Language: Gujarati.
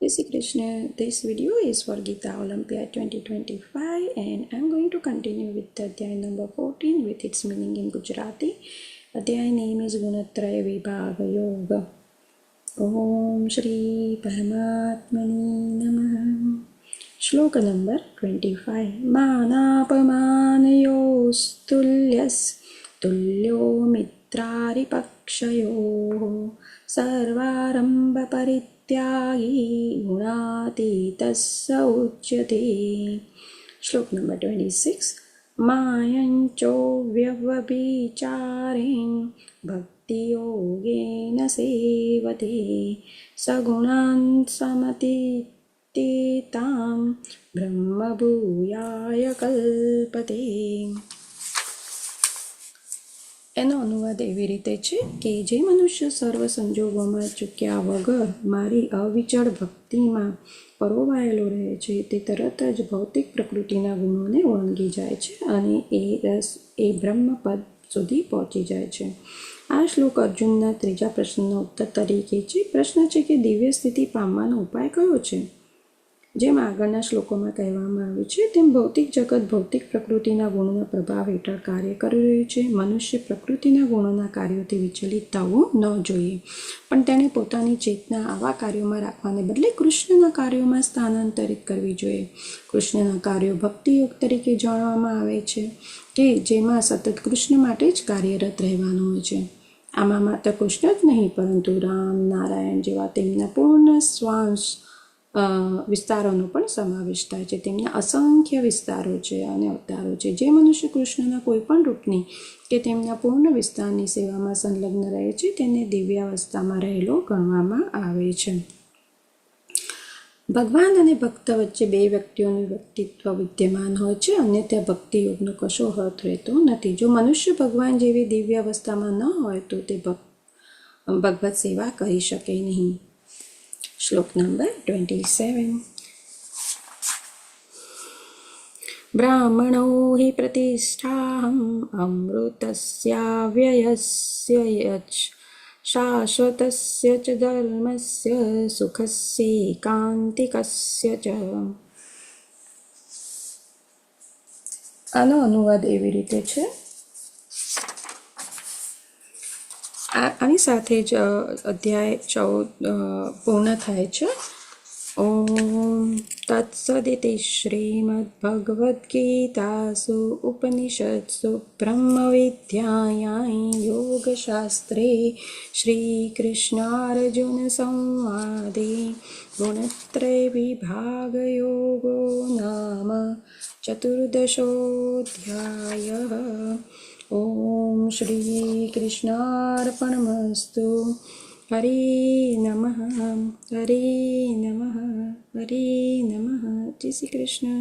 Jai Shri Krishna. This video is for Gita Olympiad 2025 and I'm going to continue with the Adhyay number 14 with its meaning in Gujarati. Adhyay name is Gunatraya Vibhaga Yoga. Om Shri Paramatmani Namaha. Shloka number 25. Manapamanayostulyas tulyo mitraripakshayoh sarvarambha परित्यागी गुणातीतः स उच्यते. श्लोक नंबर 26. मायञ्चोऽव्यवभिचारेण भक्तियोगेन सेवते सगुणान् समतीतां ब्रह्मभूयाय कल्पते. એનો અનુવાદ એવી રીતે છે કે જે મનુષ્ય સર્વ સંજોગોમાં ચૂક્યા વગર મારી અવિચળ ભક્તિમાં પરોવાયેલો રહે છે તે તરત જ ભૌતિક પ્રકૃતિના ગુણોને ઓળંગી જાય છે અને એ બ્રહ્મપદ સુધી પહોંચી જાય છે. આ શ્લોક અર્જુનના ત્રીજા પ્રશ્નનો ઉત્તર તરીકે છે. પ્રશ્ન છે કે દિવ્ય સ્થિતિ પામવાનો ઉપાય કયો છે? જેમ આગળના શ્લોકોમાં કહેવામાં આવ્યું છે તેમ ભૌતિક જગત ભૌતિક પ્રકૃતિના ગુણોના પ્રભાવ હેઠળ કાર્ય કરી રહ્યું છે. મનુષ્ય પ્રકૃતિના ગુણોના કાર્યોથી વિચલિત થવું ન જોઈએ, પણ તેણે પોતાની ચેતના આવા કાર્યોમાં રાખવાને બદલે કૃષ્ણના કાર્યોમાં સ્થાનાંતરિત કરવી જોઈએ. કૃષ્ણના કાર્યો ભક્તિયોગ તરીકે જાણવામાં આવે છે કે જેમાં સતત કૃષ્ણ માટે જ કાર્યરત રહેવાનું હોય છે. આમાં માત્ર કૃષ્ણ જ નહીં પરંતુ રામ, નારાયણ જેવા તેમના પૂર્ણ શ્વાસ વિસ્તારોનો પણ સમાવેશ થાય છે. તેમના અસંખ્ય વિસ્તારો છે અને અવતારો છે. જે મનુષ્ય કૃષ્ણના કોઈ પણ રૂપની કે તેમના પૂર્ણ વિસ્તારની સેવામાં સંલગ્ન રહે છે તેને દિવ્યાવસ્થામાં રહેલો ગણવામાં આવે છે. ભગવાન અને ભક્ત વચ્ચે બે વ્યક્તિઓનું વ્યક્તિત્વ વિદ્યમાન હોય છે અને ત્યાં ભક્તિયોગનો કશો અર્થ રહેતો નથી. જો મનુષ્ય ભગવાન જેવી દિવ્ય અવસ્થામાં ન હોય તો તે ભગવત સેવા કરી શકે નહીં. શ્લોક નંબર 27. બ્રાહ્મણો હિ પ્રતિષ્ઠાહમ અમૃતસ્યાવ્યયસ્ય યચ્ શાશ્વતસ્ય ચ ધર્મસ્ય સુખસ્યૈકાંતિકસ્ય ચ. આનો અનુવાદ એવી રીતે છે. આની સાથે જ અધ્યાય 14 પૂર્ણ થાય છે. ઓમ તત્સદિતિ શ્રીમદ્ભગવદ્ગીતાસુ ઉપનિષત્સુ બ્રહ્મવિદ્યાયાં યોગશાસ્ત્રે શ્રીકૃષ્ણાર્જુન સંવાદે ગુણત્રય વિભાગયોગો નામ ચતુર્દશોऽધ્યાયઃ. ઓમ શ્રી કૃષ્ણાર્પણમસ્તુ. હરે નમઃ હરે નમઃ હરે નમઃ. જય શ્રી કૃષ્ણ.